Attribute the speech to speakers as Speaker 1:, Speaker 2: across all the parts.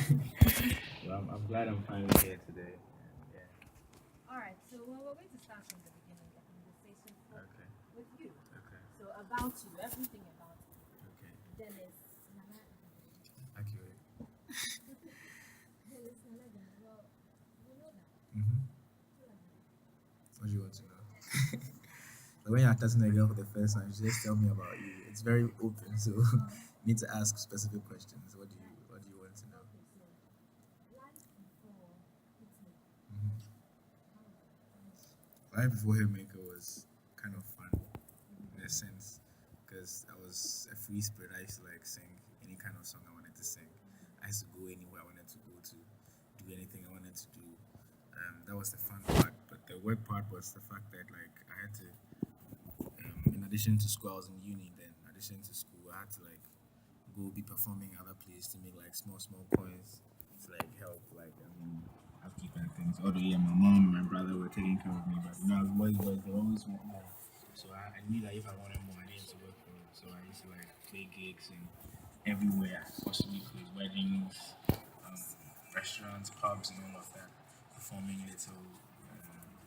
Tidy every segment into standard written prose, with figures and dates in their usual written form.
Speaker 1: Well, I'm glad I'm finally here today. Yeah.
Speaker 2: All right, so we're going to start from the beginning, the conversation
Speaker 1: Okay.
Speaker 2: with you.
Speaker 1: Okay.
Speaker 2: So about you, everything about you.
Speaker 1: Okay.
Speaker 2: Dennis, Nana,
Speaker 1: Accurate.
Speaker 2: Dennis, Nana, well, you know that.
Speaker 1: Mm-hmm. What do you want to know? So when you're testing a girl for the first time, she just tell me about you. It's very open, so you need to ask specific questions. What do you want to know?
Speaker 2: Okay, so life before Hitler.
Speaker 1: Mm-hmm. Life before Hitmaker was kind of fun in a sense because I was a free spirit. I used to like sing any kind of song I wanted to sing. I used to go anywhere I wanted to go to, do anything I wanted to do. That was the fun part. But the work part was the fact that like I had to, in addition to school, I was in uni. Then, in addition to school, I had to like go be performing other places to make like small coins to like help upkeep and things. Although yeah, my mom and my brother were taking care of me, but you know, as boys, they always want more. So I knew that if I wanted more, I needed to work for it. So I used to like play gigs and everywhere I possibly could, weddings, um, restaurants, pubs, and all of that. Performing little,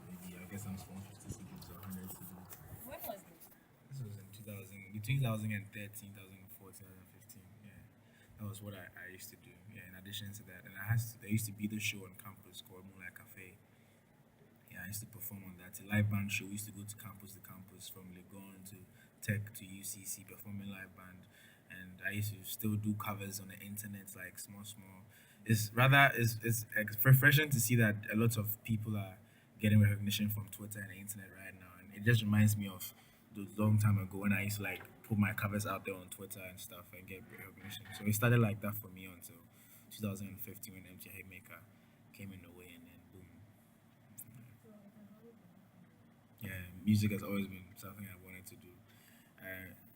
Speaker 1: maybe I guess I'm supposed to CDs or 100 CDs.
Speaker 2: When was this?
Speaker 1: This was in 2000, between 2013, 2014, 2015. Yeah, that was what I used to do. Yeah, in addition to that, and there used to be the show on campus called Moonlight Cafe. Yeah, I used to perform on that. It's a live band show. We used to go to campus from Legon to Tech to UCC performing live band, and I used to still do covers on the internet, like small. It's refreshing to see that a lot of people are getting recognition from Twitter and the internet right now, and it just reminds me of the long time ago when I used to like put my covers out there on Twitter and stuff and get recognition. So it started like that for me until 2015 when MJ Hitmaker came in the way, and then boom.
Speaker 2: So it has always been happening.
Speaker 1: Yeah, music has always been something I wanted to do.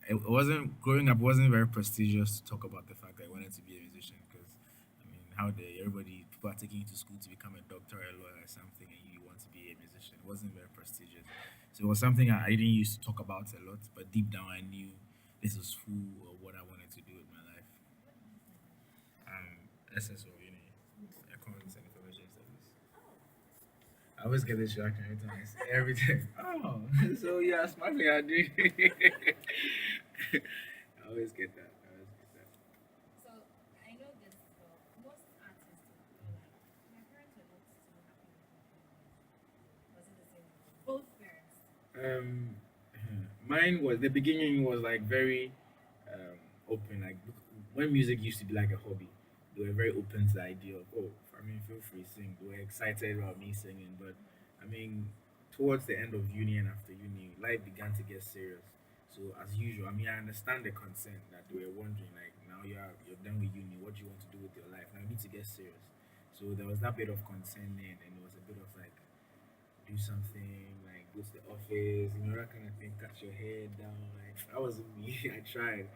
Speaker 1: It wasn't growing up. Wasn't very prestigious to talk about the fact that I wanted to be a musician because, I mean, how dare people are taking you to school to become a doctor or a lawyer or something, and you want to be a musician. It wasn't very prestigious, so it was something I didn't used to talk about a lot. But deep down, I knew this was who or what I wanted to do with my life.
Speaker 2: What did you study?
Speaker 1: SSO, Economics and Information Studies. I always get this reaction every time. Every time. Oh, so yeah, smart thing I do. I always get that. I always get that.
Speaker 2: So I know this. Well, most artists were like, my parents were not too happy with my career. Was it the same? Both parents.
Speaker 1: Um, Mine was the beginning was like very open. Like when music used to be like a hobby, they were very open to the idea of feel free sing. They were excited about me singing, but I mean, towards the end of uni and after uni, life began to get serious. So as usual, I mean, I understand the concern that they were wondering, like now you're done with uni, what do you want to do with your life? Now you need to get serious. So there was that bit of concern then, and there was a bit of like do something, like go to the office, that kind of thing, cut your hair down. Like that wasn't me. I tried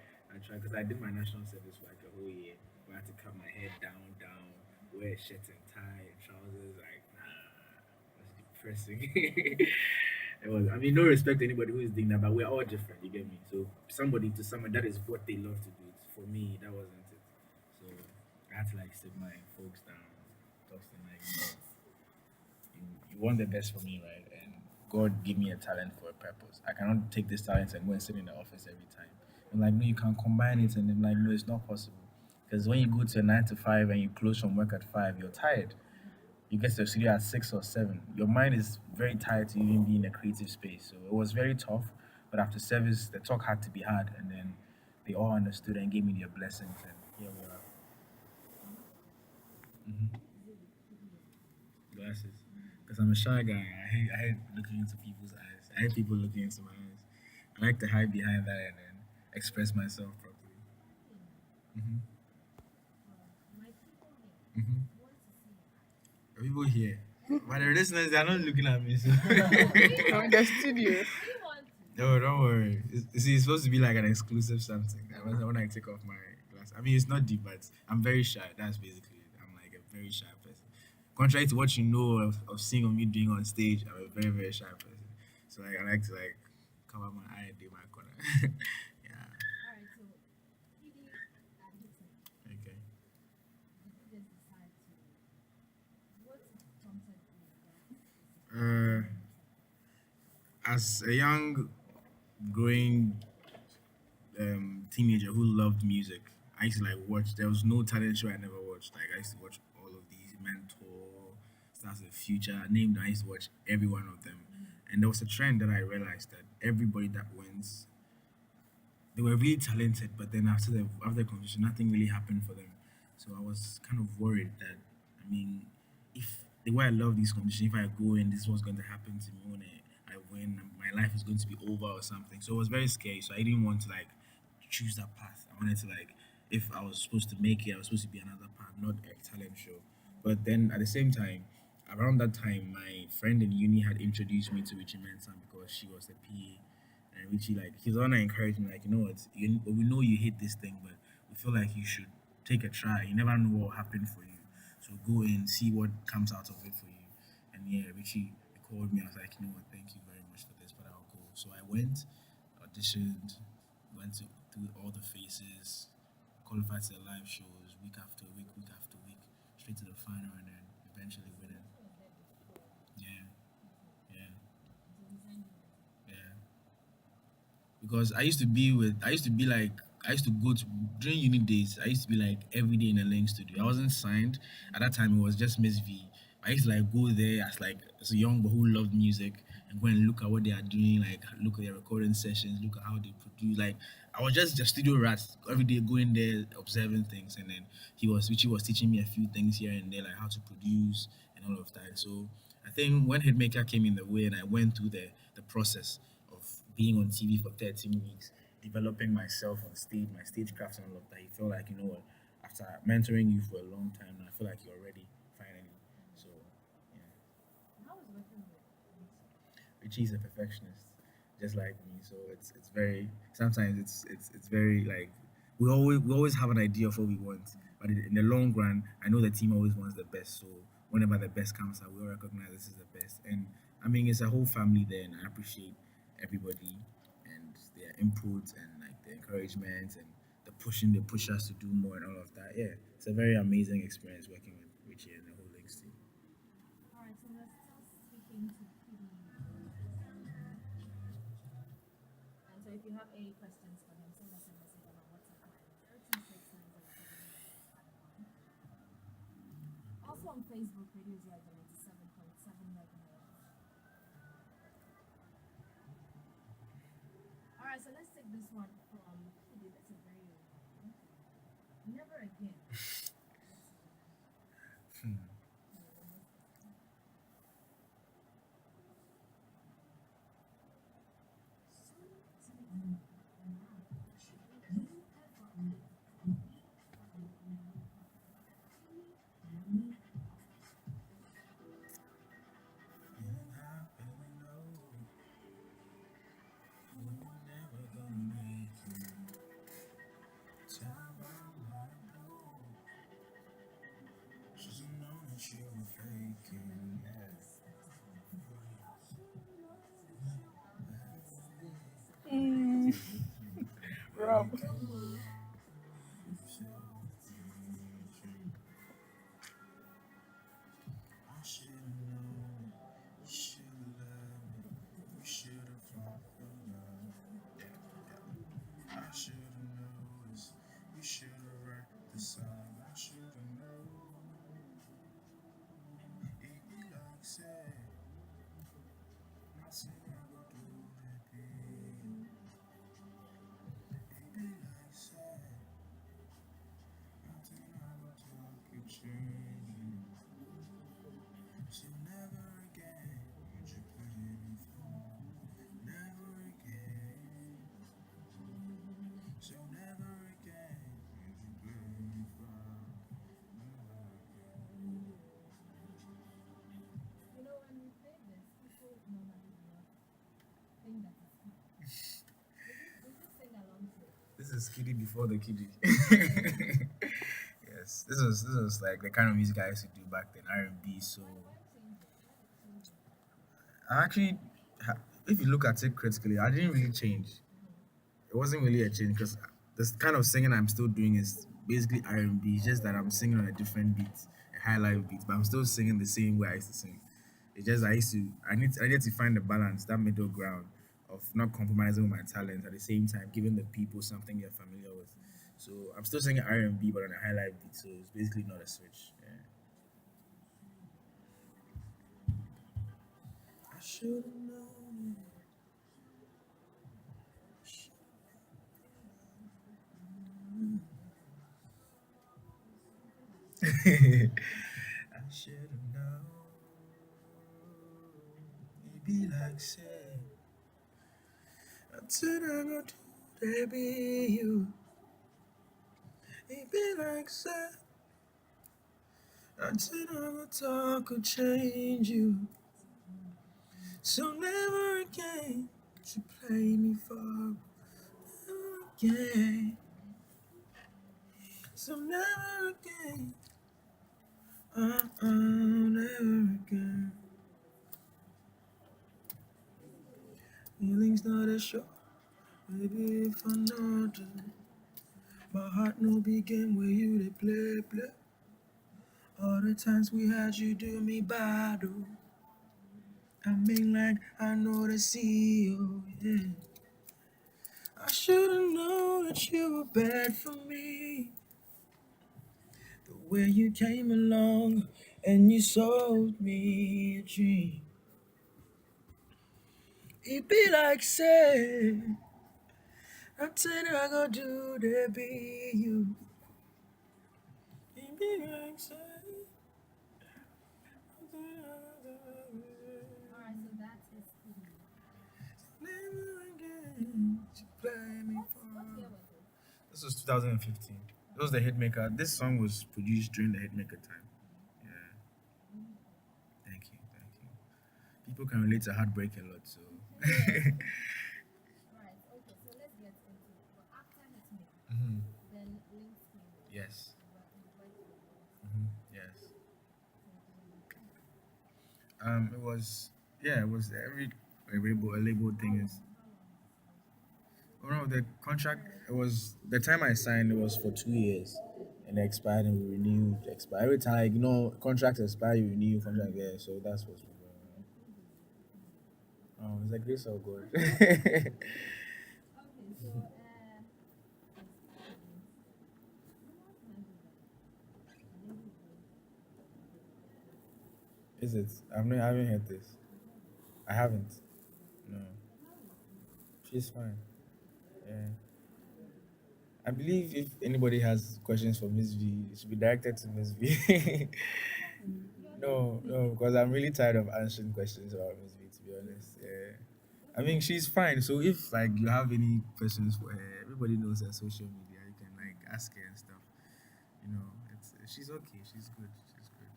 Speaker 1: because I did my national service for like a whole year. Where I had to cut my hair down, wear a shirt and tie and trousers. Like nah, that's depressing. It was. I mean, no respect to anybody who is doing that, but we're all different. You get me? So somebody to someone that is what they love to do. For me, that wasn't it. So I had to like sit my folks down, talk to them like, you want the best for me, right? And God give me a talent for a purpose. I cannot take this talent and go and sit in the office every time. I'm like, no, you can combine it, and I'm like, no, it's not possible. Because when you go to a 9 to 5 and you close from work at 5, you're tired. You get to the studio at 6 or 7. Your mind is very tired to even be in a creative space. So it was very tough. But after service, the talk had to be hard, and then they all understood and gave me their blessings, and here we are. Hmm. Glasses. Because I'm a shy guy. I hate looking into people's eyes. I hate people looking into my eyes. I like to hide behind that and then express myself properly. Hmm.
Speaker 2: My people here
Speaker 1: Hmm.
Speaker 2: want to see your eyes.
Speaker 1: The people here, but the listeners, they're not looking at me. So.
Speaker 2: We
Speaker 3: In the studio.
Speaker 2: want to.
Speaker 1: No, don't worry. It's supposed to be like an exclusive something. When I take off my glass, I mean, it's not deep, but I'm very shy. That's basically it. I'm like a very shy person. Contrary to what you know of seeing of me doing on stage, I'm a very, very shy person. So like, I like to like cover my eye and do my corner. Yeah.
Speaker 2: All right, so KiDi and Hitman.
Speaker 1: Okay.
Speaker 2: Did you guys
Speaker 1: as a young growing teenager who loved music, I used to like watch. There was no talent show I never watched. Like I used to watch all of these Mentor, Stars of the Future. Named, I used to watch every one of them. And there was a trend that I realized that everybody that wins, they were really talented, but then after the competition, nothing really happened for them. So I was kind of worried that, I mean, if the way I love these competitions, if I go and this was going to happen to me when I win, my life is going to be over or something. So it was very scary. So I didn't want to like choose that path. I wanted to like, if I was supposed to make it, I was supposed to be another path, not a talent show. But then at the same time, around that time, my friend in uni had introduced me to Richie Mensah because she was a PA, and Richie like he's the one that encouraged me like, you know what, we know you hate this thing, but we feel like you should take a try. You never know what will happen for you, so go in, see what comes out of it for you. And yeah, Richie called me. I was like, you know what, thank you very much for this, but I'll go. So I went, auditioned, went to through all the phases, qualified to the live shows week after week after week, straight to the final, and then eventually winning. Yeah, yeah, yeah. Because I used to go to during uni days. I used to be like every day in a lane studio. I wasn't signed at that time. It was just Miss V. I used to like go there as a young boy who loved music and go and look at what they are doing. Like look at their recording sessions, look at how they produce. Like I was just a studio rat every day going there observing things, and then Richie was teaching me a few things here and there like how to produce and all of that. So I think when Hitmaker came in the way and I went through the process of being on TV for 13 weeks, developing myself on stage, my stagecraft and all of that, you feel like, you know what, after mentoring you for a long time now, I feel like you're ready, finally. So, yeah.
Speaker 2: How was working with
Speaker 1: Richie is a perfectionist, just like me. So it's very sometimes it's very like we always have an idea of what we want, but in the long run, I know the team always wants the best. So whenever the best comes out, we all recognize this is the best. And I mean, it's a whole family there, and I appreciate everybody and their input and like the encouragement and the pushing, they push us to do more and all of that. Yeah, it's a very amazing experience working with Richie and the whole Links team.
Speaker 2: All right, so let's still speaking to KiDi. And so if you have any questions for him, send us a message on our WhatsApp line 0269071. Also on Facebook, Radio GIJ 87.7 megahertz. All right, so let's take this one from KiDi. That's a very old one. Never again.
Speaker 1: Rob.
Speaker 2: You know, when we play this, people normally do not think that it's KiDi. Would you sing along to it?
Speaker 1: This is KiDi before the KiDi. Yes, this was like the kind of music I used to do back then, R&B. So
Speaker 2: Why change it? Why change it?
Speaker 1: I actually, if you look at it critically, I didn't really change. It wasn't really a change because this kind of singing I'm still doing is basically R&B. It's just that I'm singing on a different beat, a high life beat, but I'm still singing the same way I used to sing. It's just I need to find the balance, that middle ground of not compromising with my talents at the same time giving the people something they're familiar with. So I'm still singing R&B, but on a highlight beat. So it's basically not a switch. Yeah. I should have known it. I should have known. It be like say, until I go to there be you. It be like say, until I go talk or change you. So never again to play me for again. So never again. Never again. Feelings not as sure. Baby, if I know to, my heart no begin where you to play, play. All the times we had you do me bad, oh. I mean, like, I know the CEO, yeah. I should've known that you were bad for me. The way you came along and you sold me a dream. It be like, say, nothing I gonna do to be you. It be like, say, nothing I gonna do.
Speaker 2: All right, so that is KiDi.
Speaker 1: Never again to play me
Speaker 2: What
Speaker 1: for.
Speaker 2: year was it?
Speaker 1: This was 2015. It was the Hitmaker. This song was produced during the Hitmaker time. Yeah, thank you, thank you. People can relate to heartbreak a lot, so.
Speaker 2: Yes. Right. Okay. So let's get into it. But after Hitmaker,
Speaker 1: Mhm.
Speaker 2: then Links came in.
Speaker 1: Yes.
Speaker 2: You worked with Links.
Speaker 1: Yes.
Speaker 2: So do you think?
Speaker 1: It was, yeah, it was every a label
Speaker 2: How
Speaker 1: thing is.
Speaker 2: long? How long was
Speaker 1: Oh no, the contract. It was the time I signed. It was for 2 years, and it expired, and we renewed. Expired every time. Like, contract expire, you renew contract. Yeah, so that's what's been going on. Oh, it's the grace of God.
Speaker 2: okay? So let's start with Links. You know what time is that? I think it's very
Speaker 1: Is it? I haven't heard this.
Speaker 2: you've heard it.
Speaker 1: I haven't. No,
Speaker 2: How is she?
Speaker 1: she's fine. Yeah. I believe if anybody has questions for Miss V, it should be directed to Miss V.
Speaker 2: You're the
Speaker 1: No,
Speaker 2: MC.
Speaker 1: no, because I'm really tired of answering questions about Miss V, to be honest. Yeah. I mean, she's fine. So if like you have any questions for her, everybody knows her social media. You can like ask her and stuff. She's okay. She's good. She's good.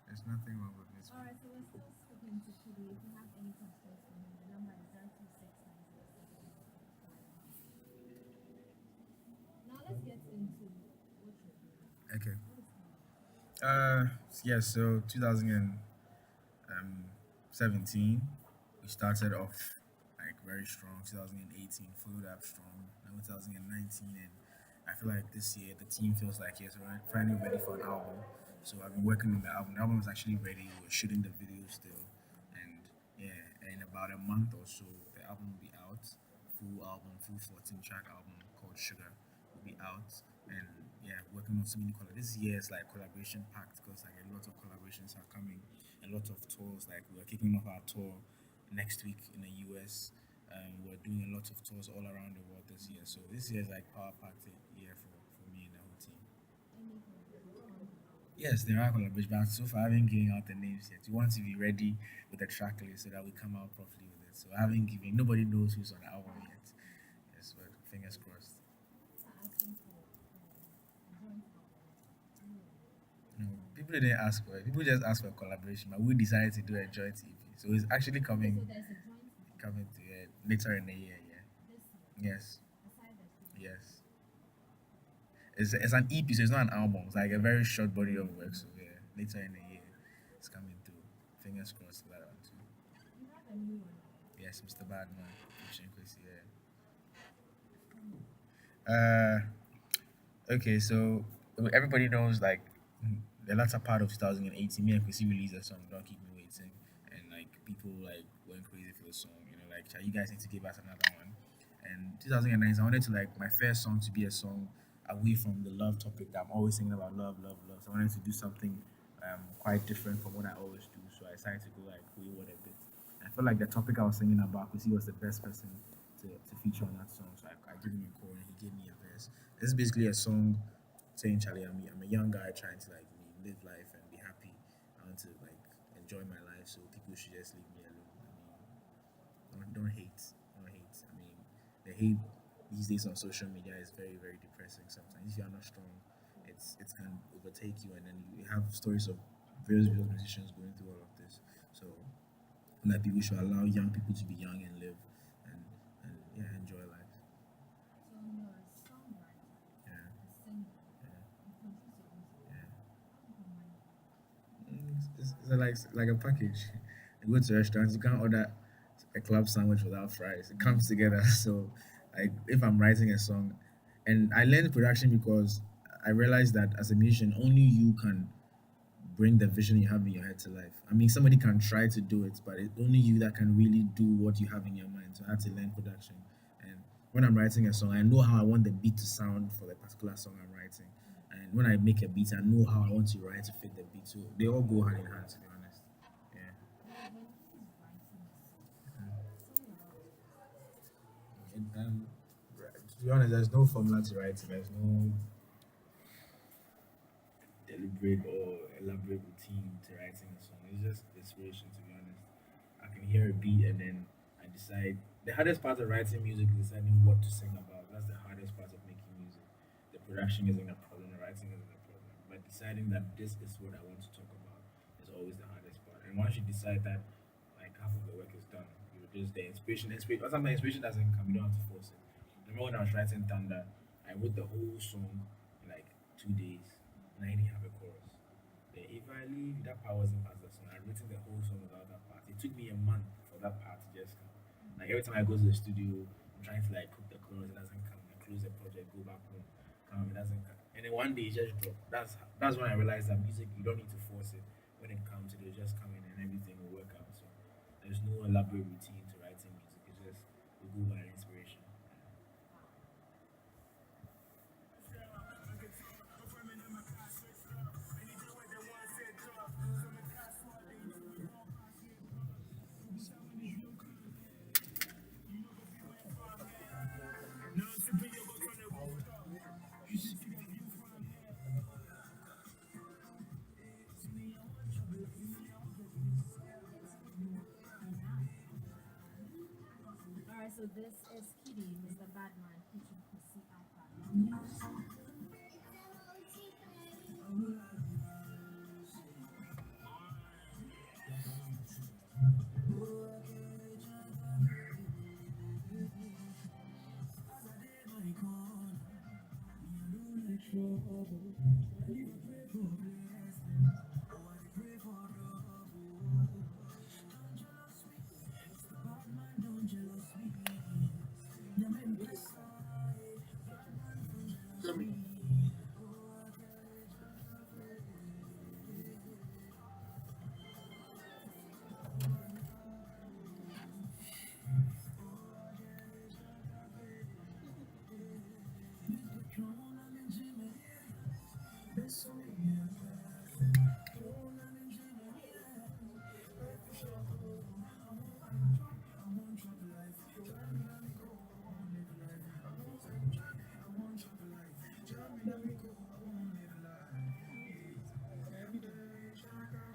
Speaker 1: There's nothing wrong with Miss V.
Speaker 2: All right, so we're still speaking to KiDi. If you have any questions for him, the number is 026907145. Now let's get into what you're doing.
Speaker 1: Okay.
Speaker 2: What is KiDi?
Speaker 1: Yeah. So 2017, we started off like very strong. 2018 followed up strong. Now 2019, and I feel like this year the team feels like yes, we're finally ready for an album. So I've been working on the album. The album is actually ready. We're shooting the video still, and yeah, in about a month or so, the album will be out. Full album, full 14-track album called Sugar will be out, and yeah, working on so many This year is like collaboration packed because like a lot of collaborations are coming, a lot of tours. Like we're kicking off our tour next week in the US. We're doing a lot of tours all around the world this year. So this year is like power packed year for me and the whole team.
Speaker 2: Any collaboration on the album?
Speaker 1: Yes, there are collaborations, but so far I haven't given out the names yet. We want to be ready with the track list so that we come out properly with it. So I haven't given. Nobody knows who's on the album yet. Yes, but fingers crossed.
Speaker 2: People are asking for a joint album. No.
Speaker 1: No, people didn't ask for it. People just asked for a collaboration, but we decided to do a joint EP. So it's actually
Speaker 2: Okay, so
Speaker 1: coming
Speaker 2: there's a joint EP
Speaker 1: coming to later in the year. Yeah.
Speaker 2: this year,
Speaker 1: Yes.
Speaker 2: aside the KiDi.
Speaker 1: Yes. It's an EP, so it's not an album. It's like a very short body of work. So yeah, later in the year, it's coming through. Fingers crossed for that one too.
Speaker 2: You have a new one now.
Speaker 1: Yes, Mr. Badman, Christian Kwesi, yeah. Okay, so everybody knows like the latter part of 2018, me and Kwesi released a song, "Don't Keep Me Waiting," and people like went crazy for the song. Like, "Cha, you guys need to give us another one." And 2009, I wanted to like my first song to be a song away from the love topic that I'm always singing about love, love, love. So I wanted to do something quite different from what I always do. So I decided to go like wayward a bit. I felt like the topic I was singing about, because he was the best person to feature on that song. So I gave him a call and he gave me a verse. This is basically a song saying, "Charlie, I'm a young guy trying to like live life and be happy. I want to like enjoy my life, so people should just leave me alone. Don't hate, don't hate. The hate these days on social media is very, very depressing. Sometimes if you are not strong, it can overtake you, and then you have stories of various musicians going through all of this. So like people should allow young people to be young and live and yeah, enjoy life.
Speaker 2: So you're a songwriter,
Speaker 1: Yeah,
Speaker 2: a singer,
Speaker 1: yeah,
Speaker 2: you produce your music.
Speaker 1: yeah.
Speaker 2: How do you manage that?
Speaker 1: It's like a package. You go to restaurants, you can't order a club sandwich without fries. It comes together. So, like, if I'm writing a song, and I learned production because I realized that as a musician, only you can bring the vision you have in your head to life. I mean, somebody can try to do it, but it's only you that can really do what you have in your mind. So I had to learn production. And when I'm writing a song, I know how I want the beat to sound for the particular song I'm writing. And when I make a beat, I know how I want to write to fit the beat. So they all go hand in hand, to be honest. Yeah.
Speaker 2: When he's writing a song, tell me about the process.
Speaker 1: To be honest, there's no formula to writing. There's no deliberate or elaborate routine to writing a song. It's just inspiration, to be honest. I can hear a beat and then I decide. The hardest part of writing music is deciding what to sing about. That's the hardest part of making music. The production isn't a problem, the writing isn't a problem. But deciding that this is what I want to talk about is always the hardest part. And once you decide that, like half of the work is done, you just the inspiration. Or sometimes the inspiration doesn't come, you don't have to force it. I remember when I was writing Thunder, I wrote the whole song in like 2 days, and I didn't have a chorus. Then if I leave, that part wasn't part of the song. I'd written the whole song without that part. It took me a month for that part to just come. Like every time I go to the studio, I'm trying to like cook the chorus, it doesn't come. I close the project, go back home, come, it doesn't come. And then one day it just dropped. That's when I realized that music, you don't need to force it. When it comes, it'll just come in and everything will work out. So there's no elaborate routine to writing music. It's just we go by inspiration.
Speaker 2: Alright, so this is KiDi, Mr. Badman, featuring Kosi Alpha. News.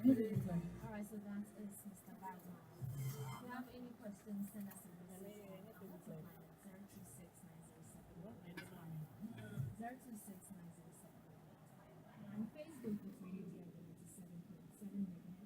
Speaker 2: Alright, so that is Mr. Badman. If you have any questions, send us a message on our WhatsApp line at 026907189. On Facebook, it's Radio GIJ 97.7 megahertz.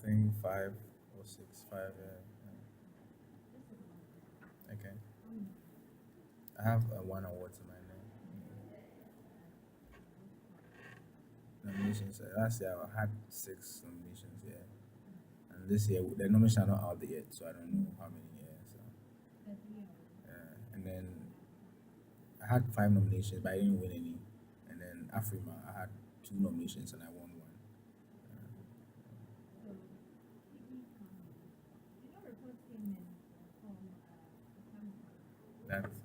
Speaker 1: think 5 or 6, 5. Okay. I have one award to my name. Nominations. Last year I had 6 nominations. Yeah, and this year the nominations are not out yet, so I don't know how many. Yeah, so and then I had 5 nominations, but I didn't win any. And then Afrima, I had 2 nominations and I won one. That's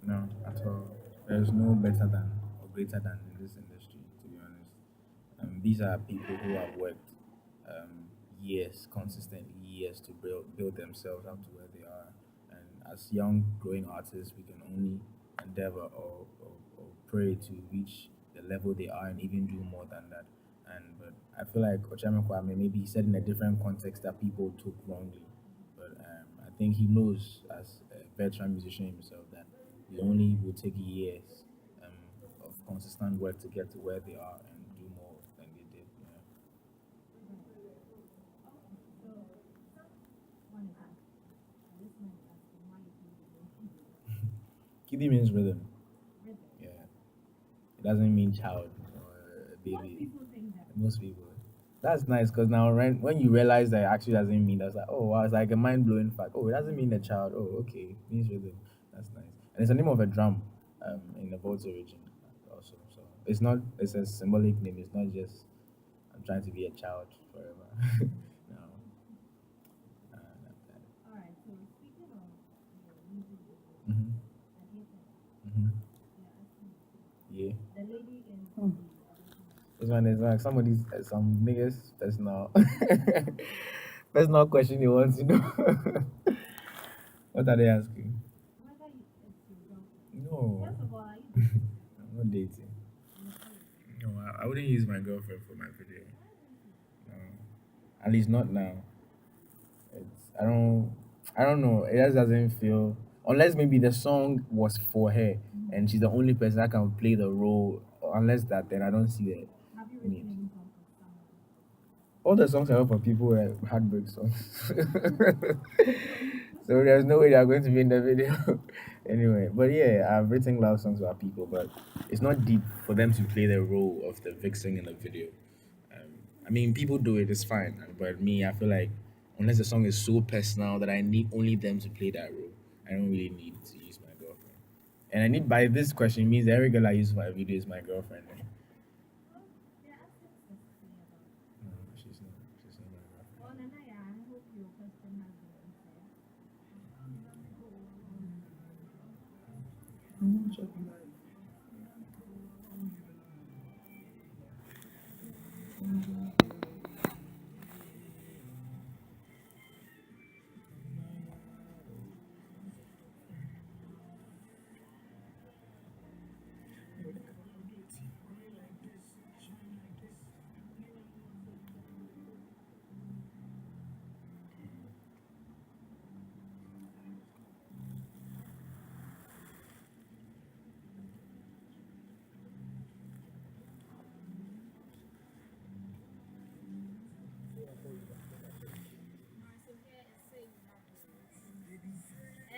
Speaker 1: no at all. There's no better than or greater than in this industry, to be honest. These are people who have worked years, consistently years to build themselves up to where they are. And as young growing artists, we can only endeavor or pray to reach the level they are and even do more than that. And but I feel like Ochame Kwame maybe he said in a different context that people took wrongly. But I think he knows as a veteran musician himself that it only will take years of consistent work to get to where they are and do more than they did. KiDi means rhythm. Yeah, it doesn't mean child or baby. Most people. That's nice because now when you realize that it actually doesn't mean that's like oh wow it's like a mind blowing fact. Oh, it doesn't mean a child. Oh, okay, it means rhythm. That's nice. And it's the name of a drum in the Volta origin also. So it's a symbolic name. It's not just I'm trying to be a child forever. No. Not that. Mm-hmm. Mm-hmm. Yeah. This one is like somebody's some niggas personal personal question you want to know. What are they asking? No, I'm not dating. No, I wouldn't use my girlfriend for my video. No, at least not now. I don't know. It just doesn't feel unless maybe the song was for her and she's the only person that can play the role. Unless that, then I don't see the need. All the songs I wrote for people were heartbreak songs. So there's no way they're going to be in the video. Anyway, but yeah, I've written love songs about people, but it's not deep for them to play the role of the vixen in the video. Um, I mean, people do it, it's fine. But me, I feel like unless the song is so personal that I need only them to play that role, I don't really need to use my girlfriend. And I need by this question means every girl I use for my video is my girlfriend. Eh? No, she's not. She's not my girlfriend.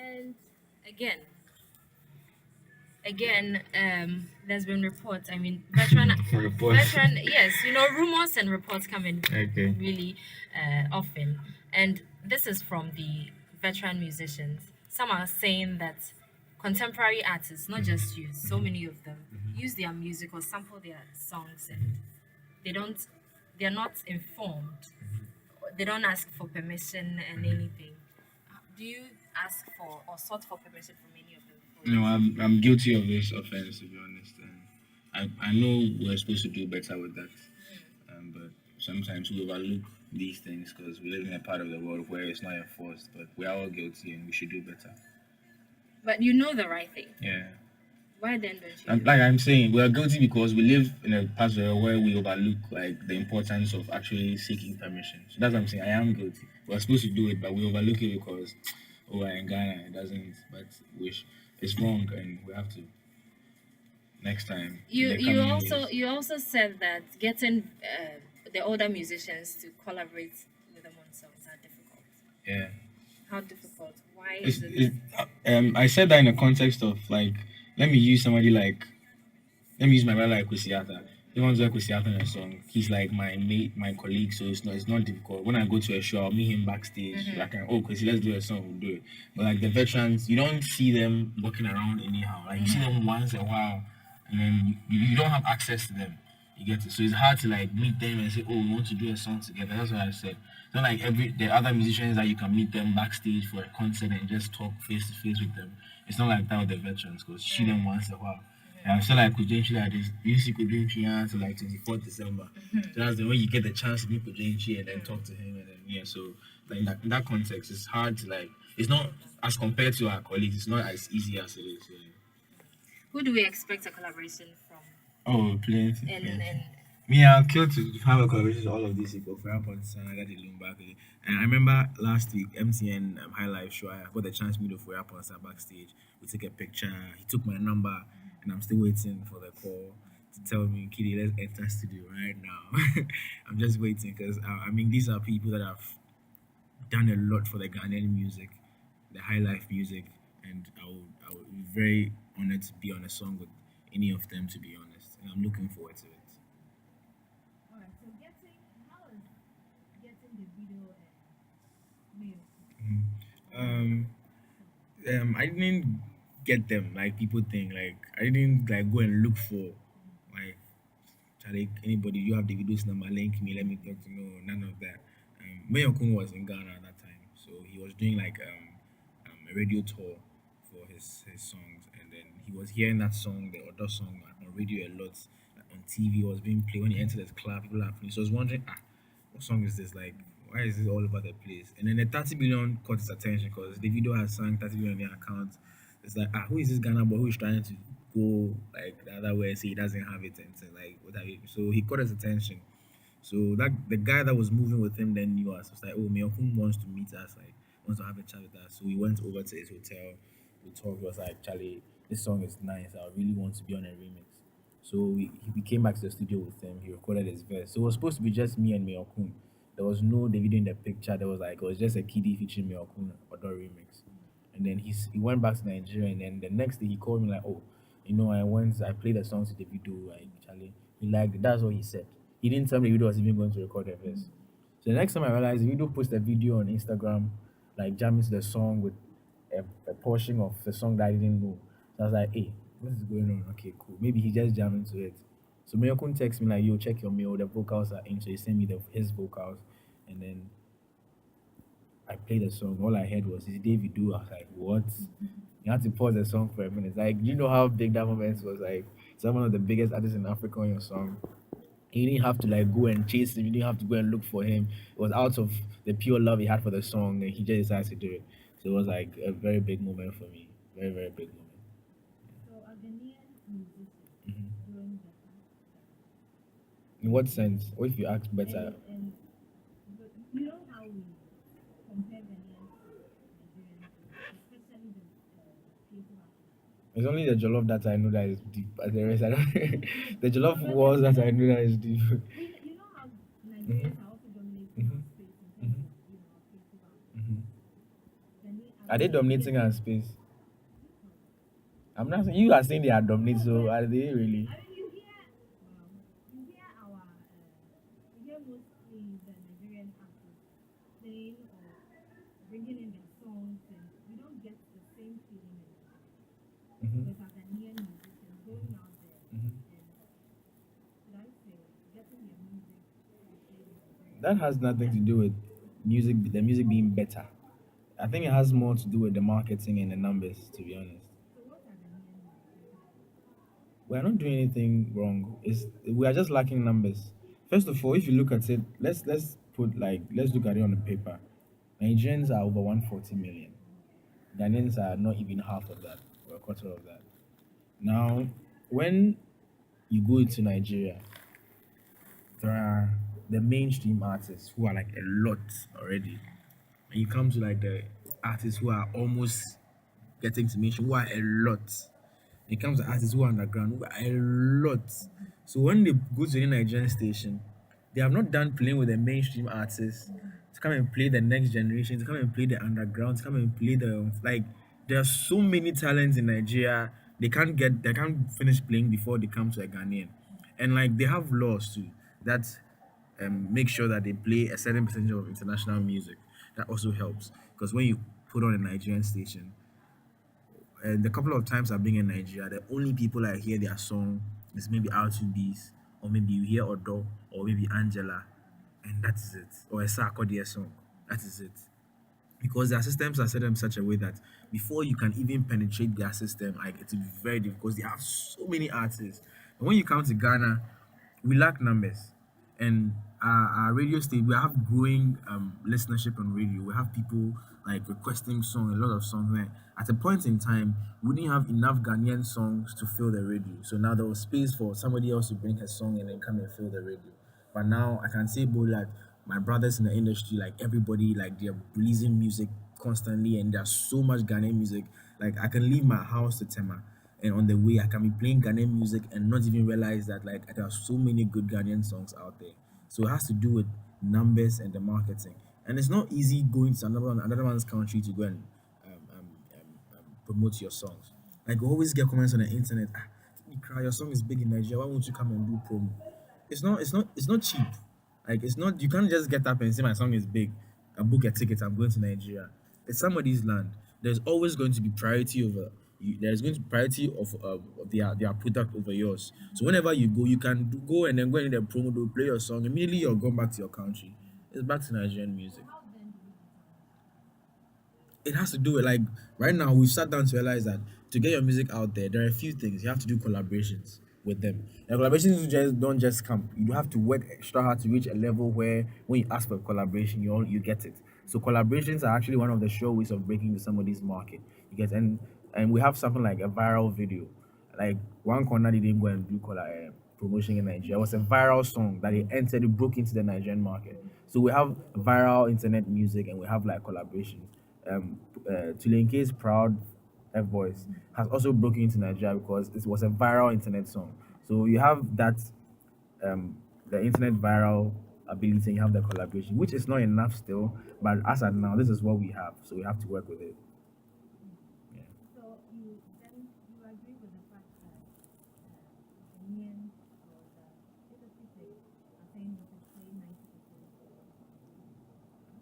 Speaker 2: And again, there's been reports. I mean,
Speaker 1: Reports.
Speaker 2: veteran, yes, rumors and reports come in
Speaker 1: Okay.
Speaker 2: really often, and this is from the veteran musicians. Some are saying that contemporary artists, not just you, so many of them use their music or sample their songs, and they don't, they're not informed. They don't ask for permission and anything. Do you ask for or sought for permission from any of them?
Speaker 1: No, I'm guilty of this offense to be honest. And I know we're supposed to do better with that. But sometimes we overlook these things because we live in a part of the world where it's not enforced. But we are all guilty and we should do better.
Speaker 2: But you know the right thing.
Speaker 1: Yeah.
Speaker 2: Why then don't you?
Speaker 1: Like I'm saying, we are guilty because we live in a part of the world where we overlook like the importance of actually seeking permission. So that's what I'm saying. I am guilty. We're supposed to do it, but we overlook it because oh, in Ghana it doesn't, but wish it's wrong, and we have to next time in
Speaker 2: You
Speaker 1: the
Speaker 2: you
Speaker 1: coming
Speaker 2: also
Speaker 1: years.
Speaker 2: you also said that getting the older musicians to collaborate with them on songs are difficult.
Speaker 1: Yeah.
Speaker 2: How difficult? Why
Speaker 1: It's,
Speaker 2: is it?
Speaker 1: it, I said that in the context of like, let me use somebody like, let me use my brother like Kusiata. He wants to work Kusiata in a song. He's like my mate, my colleague, so it's not difficult. When I go to a show, I'll meet him backstage.
Speaker 2: Mm-hmm.
Speaker 1: Like, oh, Kusi, let's do a song, we'll do it. But like the veterans, you don't see them walking around anyhow. Like you see them once in a while, and then you don't have access to them. You get it. So it's hard to like meet them and say, oh, we want to do a song together. That's what I said. It's not like every the other musicians that you can meet them backstage for a concert and just talk face to face with them. It's not like that with the veterans because see them once in a while. And I'm still like Kujenchi like this. You see Kujenchi until like 24th December. So that's the when you get the chance to meet Kujenchi and then talk to him and then yeah. So like in that context, it's hard to like. It's not as compared to our colleagues. It's not as easy as it is. Yeah.
Speaker 2: Who do we expect a collaboration from?
Speaker 1: Oh, plenty,
Speaker 2: And
Speaker 1: plenty. Me, I'll kill to have a conversation with all of these people. For example, I got the loom back again. And I remember last week, MTN High Life show, I got the chance to meet with Rapper backstage. We took a picture. He took my number, and I'm still waiting for the call to tell me, KiDi, let's enter studio right now. I'm just waiting because, I mean, these are people that have done a lot for the Ghanaian music, the high life music, and I would be very honored to be on a song with any of them, to be honest. And I'm looking forward to it. Mhm. Um, I didn't get them like people think. Like I didn't like go and look for like Charlie, anybody. You have the video's number, link me. Let me talk to no none of that. Mayor Kun was in Ghana at that time, so he was doing like a radio tour for his songs, and then he was hearing that song, the other song, on radio a lot. Like, on TV, it was being played when he entered the club. People laughing. So I was wondering, what song is this? Like, why is this all over the place? And then the 30 billion caught his attention because the video has sang 30 billion in their account. It's like, who is this Ghana boy who is trying to go like the other way and say he doesn't have it and say, like, what have you? So he caught his attention. So that the guy that was moving with him then knew us. Was like, oh, Miyokun wants to meet us, like wants to have a chat with us. So we went over to his hotel. We talked. He was like, Charlie, this song is nice. I really want to be on a remix. So we came back to the studio with him. He recorded his verse. So it was supposed to be just me and Miyokun. There was no David in the picture. There was like it was just a KiDi featuring Miyokun Odor remix. And then he went back to Nigeria. And then the next day he called me like, oh, I played the song to the video. Like Charlie, he liked it. That's what he said. He didn't tell me the video was even going to record a verse. So the next time I realized the video posted a video on Instagram, like jamming to the song with a portion of the song that I didn't know. So I was like, hey, what is going on? Okay, cool. Maybe he just jamming to it. So Mayokun text me like, yo, check your mail. The vocals are in. So he sent me his vocals. And then I played the song. All I heard was his David do. I was like, what? You had to pause the song for a minute. Like, you know how big that moment was? Like, some one of the biggest artists in Africa on your song. You didn't have to like go and chase him. You didn't have to go and look for him. It was out of the pure love he had for the song, and he just decided to do it. So it was like a very big moment for me. Very very big moment. Mhm. In what sense? What if you ask better? It's only the jollof that I know that is deep. But the rest, I don't. The jollof was that I know that is deep. Mhm. Mhm. Mhm. Mhm. Are they dominating our space? I'm not saying you are saying they are dominating, so are they really? Mhm. Mhm. That has nothing to do with the music being better. I think it has more to do with the marketing and the numbers, to be honest. We're not doing anything wrong. We are just lacking numbers. First of all, if you look at it, let's look at it on the paper. Nigerians are over 140 million. Ghanaians are not even half of that, or a quarter of that. Now, when you go to Nigeria, there are the mainstream artists who are like a lot already. And you come to like the artists who are almost getting to mention who are a lot. It comes to artists who are underground who are a lot. So when they go to the Nigerian station, they have not done playing with the mainstream artists to come and play the next generation, to come and play the underground, to come and play the like. There are so many talents in Nigeria. They can't finish playing before they come to a Ghanaian, and like they have laws too that make sure that they play a certain percentage of international music. That also helps because when you put on a Nigerian station, and the couple of times I've been in Nigeria, the only people I hear their song is maybe R2B's, or maybe you hear Odo, or maybe Angela, and that is it. Or a Sarkodie song. That is it. Because their systems are set up in such a way that before you can even penetrate their system, like it will be very difficult because they have so many artists. And when you come to Ghana, we lack numbers. And our radio station, we have growing listenership on radio. We have people like requesting songs, a lot of songs. Where at a point in time, we didn't have enough Ghanaian songs to fill the radio. So now there was space for somebody else to bring a song and then come and fill the radio. But now I can say both that my brothers in the industry, like everybody, like they're releasing music constantly, and there's so much Ghanaian music. Like I can leave my house to Tema, and on the way I can be playing Ghanaian music and not even realize that like there are so many good Ghanaian songs out there. So it has to do with numbers and the marketing, and it's not easy going to another one's country to go and promote your songs. Like we always get comments on the internet. Ah, you cry, your song is big in Nigeria. Why won't you come and do promo? It's not cheap. Like it's not you can't just get up and say my song is big and book a ticket, I'm going to Nigeria. It's somebody's land. There's always going to be priority over you, there's going to be priority of their product over yours. So whenever you go, you can go and then go in the promo, they'll play your song. Immediately you're going back to your country. It's back to Nigerian music. It has to do with like right now we've sat down to realize that to get your music out there, there are a few things. You have to do collaborations with them. And collaborations don't just come. You have to work extra hard to reach a level where when you ask for collaboration, you get it. So collaborations are actually one of the sure ways of breaking into somebody's market. You get and we have something like a viral video. Like one corner didn't go and do promotion in Nigeria. It was a viral song that it broke into the Nigerian market. So we have viral internet music and we have like collaborations. Tulenke's Proud F Boys has also broken into Nigeria because it was a viral internet song. So you have that the internet viral ability and you have the collaboration, which is not enough still, but as at now, this is what we have. So we have to work with it. Yeah.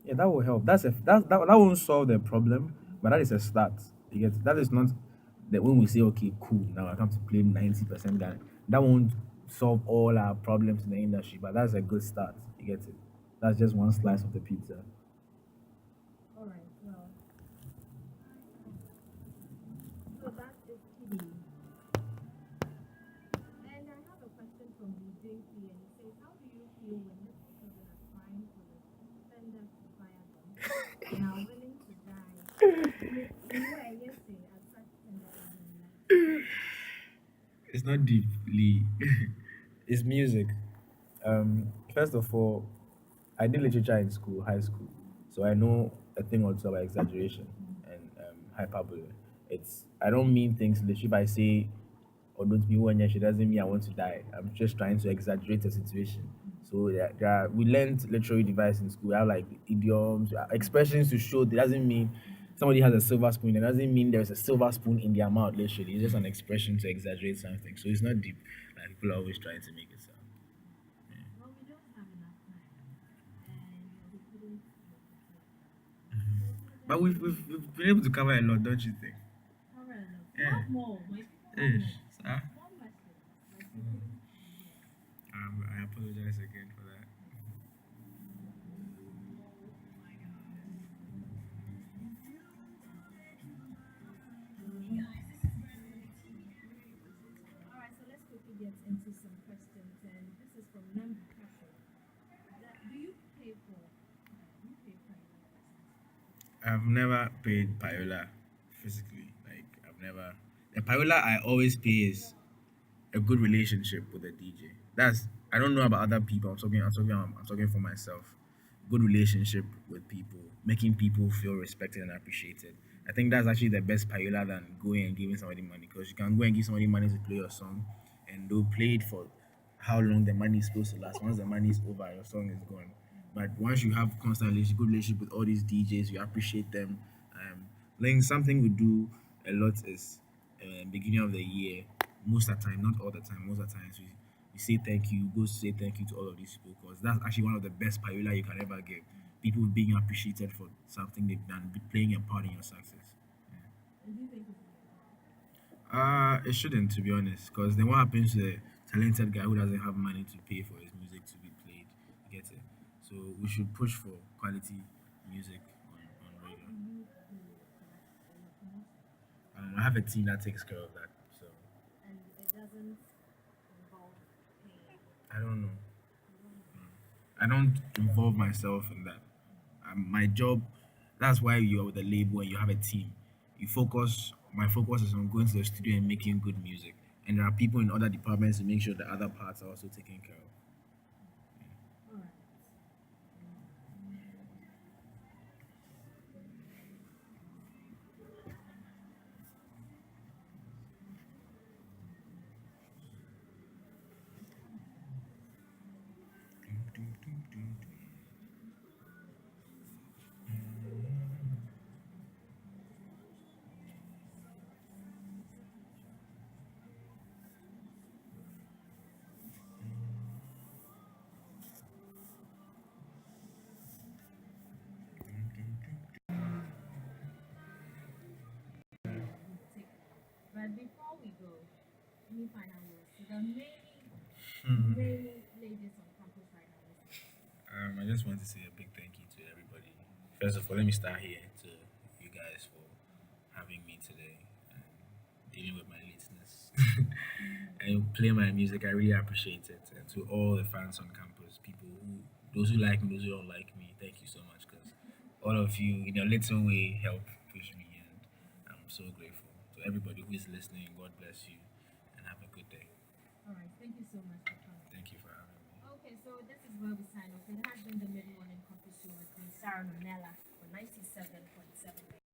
Speaker 1: Yeah, that will help. That won't solve the problem, but that is a start. You get that is not that when we say okay, cool, now I come to play 90% guy. That won't solve all our problems in the industry, but that's a good start. You get it. That's just one slice of the pizza. It's not deeply. It's music. First of all, I did literature in school, high school, so I know a thing or two about exaggeration and hyperbole. It's I don't mean things literally. If I say or don't mean when she doesn't mean I want to die. I'm just trying to exaggerate the situation. So we learned literary device in school. We have like idioms, expressions to show. It doesn't mean somebody has a silver spoon. It doesn't mean there's a silver spoon in their mouth. Literally, it's just an expression to exaggerate something. So it's not deep. Like people are always trying to make it sound. But we've been able to cover a lot, don't you think? Yeah. Ish. Sir? I apologize again for that. I've never paid Payola physically. Like I've never. The Payola I always pay is a good relationship with the DJ. That's I don't know about other people. I'm talking for myself. good relationship with people, making people feel respected and appreciated. I think that's actually the best payola than going and giving somebody money, because you can go and give somebody money to play your song and they'll play it for how long the money is supposed to last. Once the money is over, your song is gone. But once you have constant good relationship with all these DJs, you appreciate them. Like something we do a lot is beginning of the year. Most of the time, not all the time. Most of the times we say thank you. Go say thank you to all of these people, because that's actually one of the best payola you can ever get. People being appreciated for something they've done, playing a part in your success. It shouldn't, to be honest, because then what happens to the talented guy who doesn't have money to pay for his music to be played? You get it? So we should push for quality music on radio. I have a team that takes care of that, so I don't know. I don't involve myself in that. My job, that's why you're with the label and you have a team. You focus. My focus is on going to the studio and making good music, and there are people in other departments to make sure the other parts are also taken care of. I just want to say a big thank you to everybody. First of all, let me start here to you guys for having me today and dealing with my lateness and play my music. I really appreciate it. And to all the fans on campus, people who, those who like me, those who don't like me, thank you so much, because all of you, in a little way, help push me, and I'm so grateful. To everybody who is listening, God bless you, and have a good day. Thank you for having me.
Speaker 2: Okay, so this is where we sign off. It has been the Mid Morning Coffee Show with me, Sharon Onella, for 97.7.